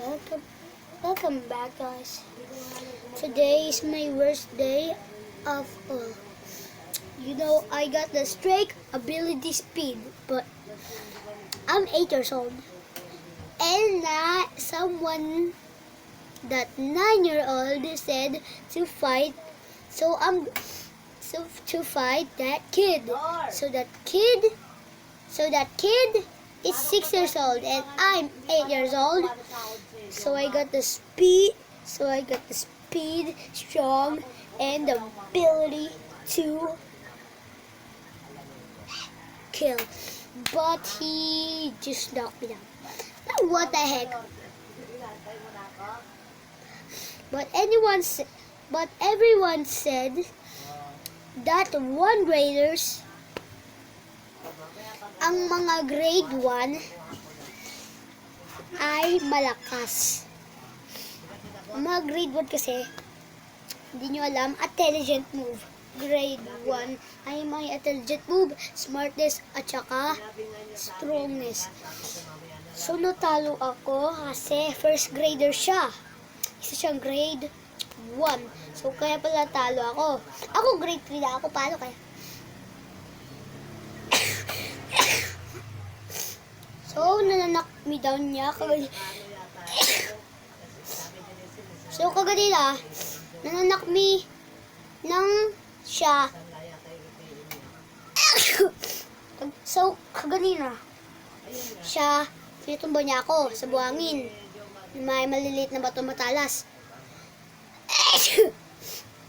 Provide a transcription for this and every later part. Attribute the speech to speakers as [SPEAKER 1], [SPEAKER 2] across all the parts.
[SPEAKER 1] Welcome, welcome back, guys. Today is my worst day of all. You know, I got the strike ability speed, but I'm 8 years old, and someone that 9-year-old said to fight. So to fight that kid. So that kid is 6 years old and I'm 8 years old. So I got the speed, strong, and the ability to kill. But he just knocked me down. Now what the heck? But everyone said that ang mga grade 1 ay malakas. Ang mga grade 1 kasi, hindi nyo alam, intelligent move. Grade 1 ay may intelligent move, smartness, at saka strongness. So natalo ako kasi first grader siya. Isa siyang grade 1. So kaya pala talo ako. Ako grade 3 na ako. Paano kaya? So, nananak me down niya. So, kaganina, nananak me ng siya. So, kaganina, siya, tinitumba niya ako sa buhangin. May maliliit na bato matalas.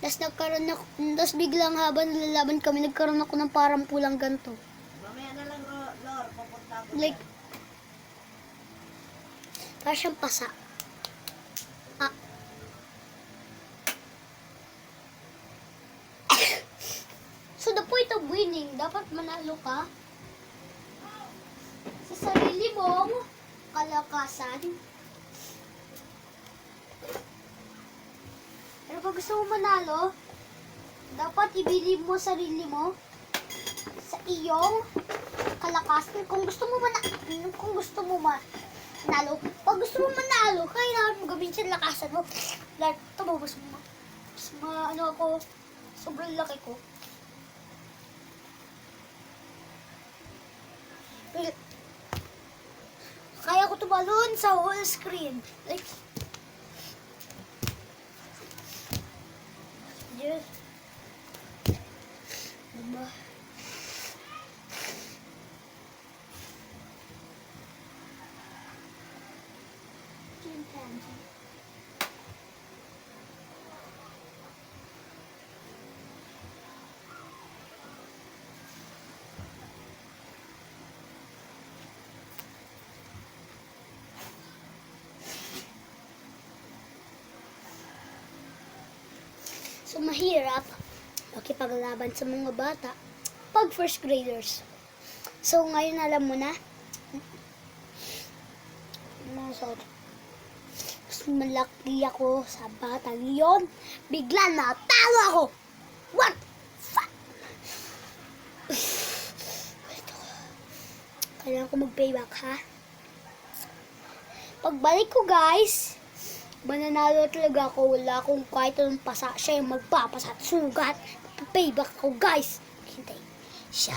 [SPEAKER 1] Tapos biglang habang nalalaban kami, nagkaroon ako ng parang pulang ganto. Like, parang siyang pasa. So the point of winning, dapat manalo ka sa sarili mong kalakasan. Pero pag gusto mo manalo, dapat ibili mo sarili mo sa iyong kalakasan. Kung gusto mo manalo, pag gusto mo manalo, kailangan mo gamitin sa lakasan mo. Like, tumabos mo. Ako, sobrang laki ko. Kaya ko tumalon sa whole screen. Like, just, diba? So, mahirap makipaglaban sa mga bata pag first graders. So, ngayon alam mo na. Mas malaki ako sa batang yon. Bigla natalo ako. What? Fuck? Kailangan ko mag-payback, ha? Pagbalik ko, guys, mananalo talaga ako. Wala akong kahit anong pasa. Siya yung magpapasa at sugat. Payback ako, guys. Hintay. Siya.